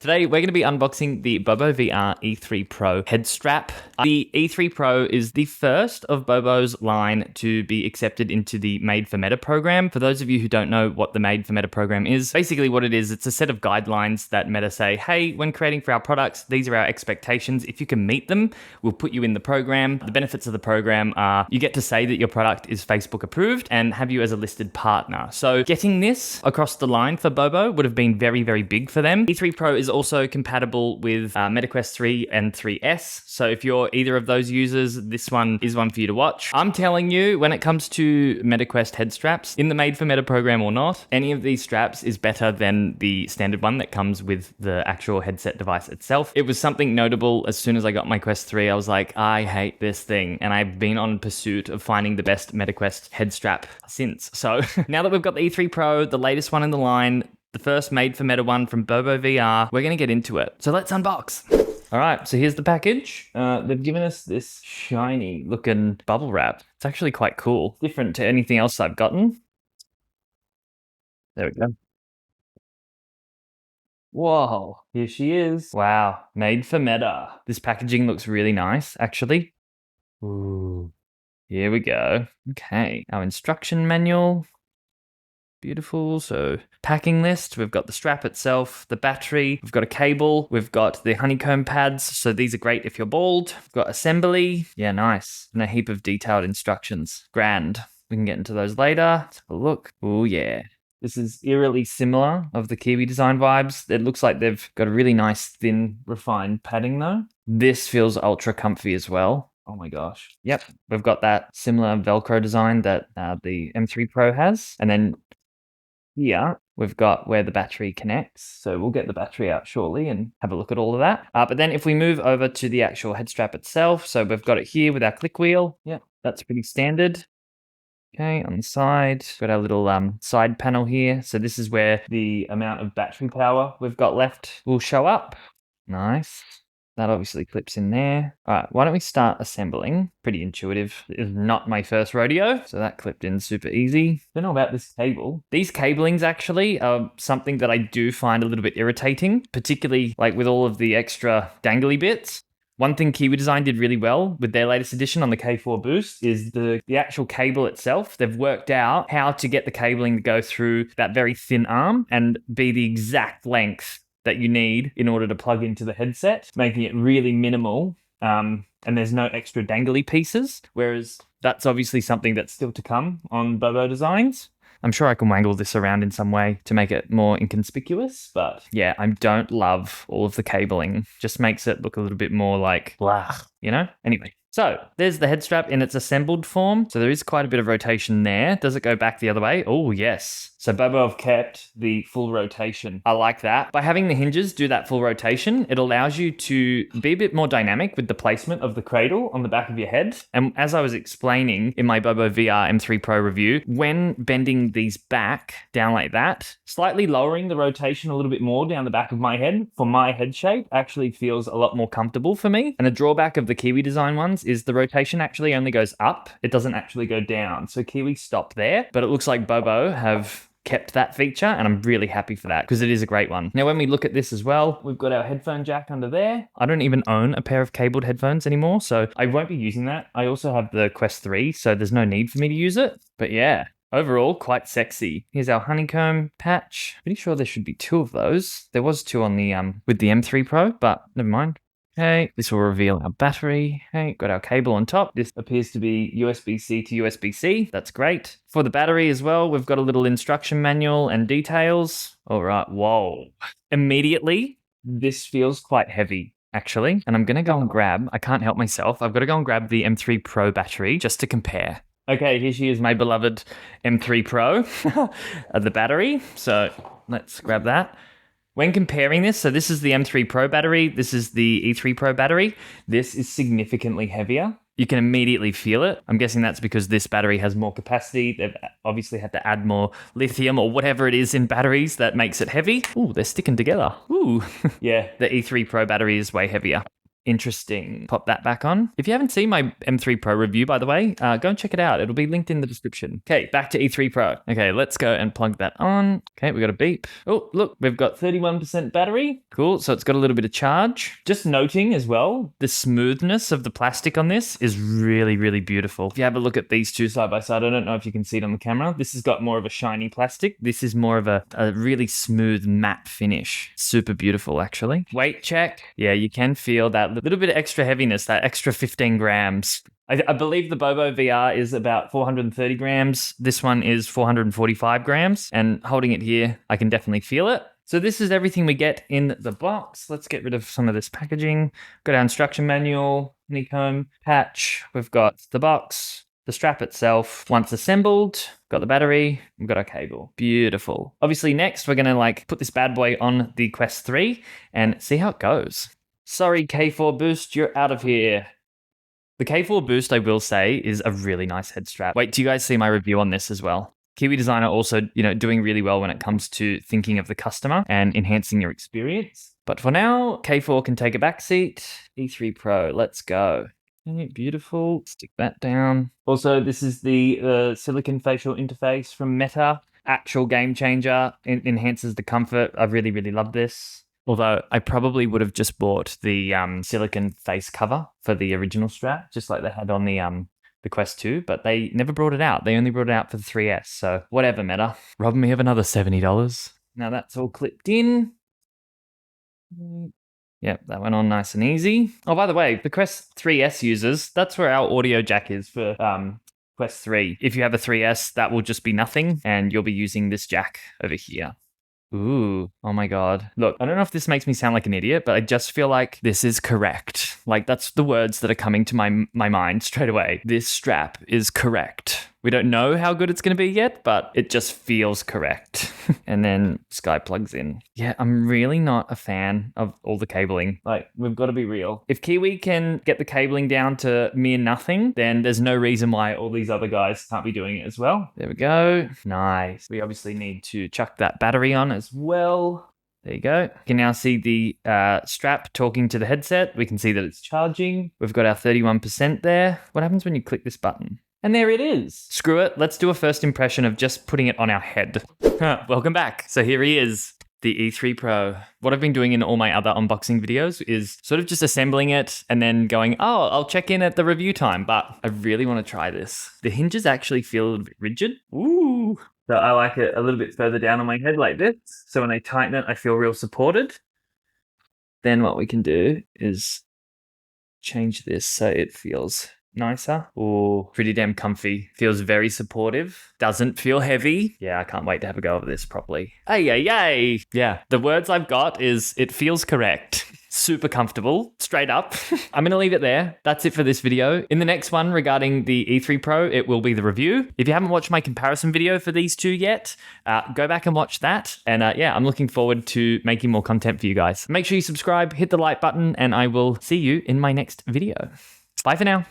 Today, we're going to be unboxing the BOBOVR E3 Pro head strap. The E3 Pro is the first of Bobo's line to be accepted into the Made for Meta program. For those of you who don't know what the Made for Meta program is, basically what it is, it's a set of guidelines that Meta say, hey, when creating for our products, these are our expectations. If you can meet them, we'll put you in the program. The benefits of the program are you get to say that your product is Facebook approved and have you as a listed partner. So getting this across the line for Bobo would have been very, very big for them. E3 Pro is also compatible with MetaQuest 3 and 3S. So if you're either of those users, this one is one for you to watch. I'm telling you, when it comes to MetaQuest head straps, in the Made for Meta program or not, any of these straps is better than the standard one that comes with the actual headset device itself. It was something notable as soon as I got my Quest 3. I was like, I hate this thing. And I've been on pursuit of finding the best MetaQuest head strap since. So now that we've got the E3 Pro, the latest one in the line, the first Made for Meta one from BOBOVR, we're going to get into it. So let's unbox. All right, so here's the package. They've given us this shiny looking bubble wrap. It's actually quite cool. Different to anything else I've gotten. There we go. Whoa, here she is. Wow, Made for Meta. This packaging looks really nice, actually. Ooh, here we go. Okay, our instruction manual. Beautiful. So packing list, we've got the strap itself, the battery, we've got a cable, we've got the honeycomb pads. So these are great if you're bald. We've got assembly. Yeah, nice. And a heap of detailed instructions. Grand. We can get into those later. Let's have a look. Oh yeah. This is eerily similar of the Kiwi design vibes. It looks like they've got a really nice, thin, refined padding though. This feels ultra comfy as well. Oh my gosh. Yep. We've got that similar Velcro design that the M3 Pro has. And then here, we've got where the battery connects. So we'll get the battery out shortly and have a look at all of that. But then if we move over to the actual head strap itself, so we've got it here with our click wheel. Yeah, that's pretty standard. Okay, on the side, got our little side panel here. So this is where the amount of battery power we've got left will show up. Nice. That obviously clips in there. All right, why don't we start assembling? Pretty intuitive. It is not my first rodeo, so that clipped in super easy. Don't know about this cable. These cablings actually are something that I do find a little bit irritating, particularly like with all of the extra dangly bits. One thing Kiwi Design did really well with their latest edition on the K4 Boost is the actual cable itself. They've worked out how to get the cabling to go through that very thin arm and be the exact length that you need in order to plug into the headset, making it really minimal. And there's no extra dangly pieces, whereas that's obviously something that's still to come on Bobo Designs. I'm sure I can wangle this around in some way to make it more inconspicuous, but yeah, I don't love all of the cabling. Just makes it look a little bit more like blah, you know? Anyway. So there's the head strap in its assembled form. So there is quite a bit of rotation there. Does it go back the other way? Oh, yes. So Bobo have kept the full rotation. I like that. By having the hinges do that full rotation, it allows you to be a bit more dynamic with the placement of the cradle on the back of your head. And as I was explaining in my BOBOVR M3 Pro review, when bending these back down like that, slightly lowering the rotation a little bit more down the back of my head for my head shape actually feels a lot more comfortable for me. And the drawback of the Kiwi Design ones is the rotation actually only goes up. It doesn't actually go down. So Kiwi stopped there, but it looks like Bobo have kept that feature and I'm really happy for that because it is a great one. Now when we look at this as well, we've got our headphone jack under there. I don't even own a pair of cabled headphones anymore, so I won't be using that. I also have the Quest 3, so there's no need for me to use it. But yeah, overall quite sexy. Here's our honeycomb patch. Pretty sure there should be two of those. There was two on the with the M3 Pro, but never mind. Okay, this will reveal our battery. Okay, got our cable on top. This appears to be USB-C to USB-C. That's great. For the battery as well, we've got a little instruction manual and details. All right, whoa. Immediately, this feels quite heavy, actually. And I'm going to go and grab, I can't help myself, I've got to go and grab the M3 Pro battery just to compare. Okay, here she is, my beloved M3 Pro, the battery. So let's grab that. When comparing this, so this is the M3 Pro battery, this is the E3 Pro battery, this is significantly heavier. You can immediately feel it. I'm guessing that's because this battery has more capacity. They've obviously had to add more lithium or whatever it is in batteries that makes it heavy. Ooh, they're sticking together. Ooh. Yeah, the E3 Pro battery is way heavier. Interesting. Pop that back on. If you haven't seen my M3 Pro review, by the way, go and check it out. It'll be linked in the description. Okay, back to E3 Pro. Okay, let's go and plug that on. Okay, we got a beep. Oh, look, we've got 31% battery. Cool, so it's got a little bit of charge. Just noting as well, the smoothness of the plastic on this is really, really beautiful. If you have a look at these two side by side, I don't know if you can see it on the camera. This has got more of a shiny plastic. This is more of a really smooth matte finish. Super beautiful, actually. Weight check. Yeah, you can feel that little bit of extra heaviness, that extra 15 grams. I believe the BOBOVR is about 430 grams. This one is 445 grams. And holding it here, I can definitely feel it. So this is everything we get in the box. Let's get rid of some of this packaging. Got our instruction manual, honeycomb patch. We've got the box, the strap itself. Once assembled, got the battery, we've got our cable. Beautiful. Obviously next, we're gonna put this bad boy on the Quest 3 and see how it goes. Sorry, K4 Boost, you're out of here. The K4 Boost, I will say, is a really nice head strap. Wait till you guys see my review on this as well. Kiwi Designer also, doing really well when it comes to thinking of the customer and enhancing your experience. But for now, K4 can take a back seat. E3 Pro, let's go. Okay, beautiful. Stick that down. Also, this is the silicon facial interface from Meta. Actual game changer. It enhances the comfort. I really, really love this. Although I probably would have just bought the silicon face cover for the original strap, just like they had on the Quest 2, but they never brought it out. They only brought it out for the 3S, so whatever, Meta. Robbing me of another $70. Now that's all clipped in. Yep, that went on nice and easy. Oh, by the way, the Quest 3S users, that's where our audio jack is for Quest 3. If you have a 3S, that will just be nothing, and you'll be using this jack over here. Ooh, oh my God. Look, I don't know if this makes me sound like an idiot, but I just feel like this is correct. That's the words that are coming to my mind straight away. This strap is correct. We don't know how good it's going to be yet, but it just feels correct. And then Sky plugs in. Yeah, I'm really not a fan of all the cabling. We've got to be real. If Kiwi can get the cabling down to mere nothing, then there's no reason why all these other guys can't be doing it as well. There we go. Nice. We obviously need to chuck that battery on as well. There you go. You can now see the strap talking to the headset. We can see that it's charging. We've got our 31% there. What happens when you click this button? And there it is. Screw it. Let's do a first impression of just putting it on our head. Welcome back. So here he is, the E3 Pro. What I've been doing in all my other unboxing videos is sort of just assembling it and then going, oh, I'll check in at the review time. But I really want to try this. The hinges actually feel a little bit rigid. Ooh. So I like it a little bit further down on my head like this. So when I tighten it, I feel real supported. Then what we can do is change this so it feels nicer. Ooh, pretty damn comfy. Feels very supportive. Doesn't feel heavy. Yeah, I can't wait to have a go of this properly. Ay. Yeah, the words I've got is it feels correct. Super comfortable, straight up. I'm going to leave it there. That's it for this video. In the next one regarding the E3 Pro, it will be the review. If you haven't watched my comparison video for these two yet, go back and watch that. And yeah, I'm looking forward to making more content for you guys. Make sure you subscribe, hit the like button, and I will see you in my next video. Bye for now.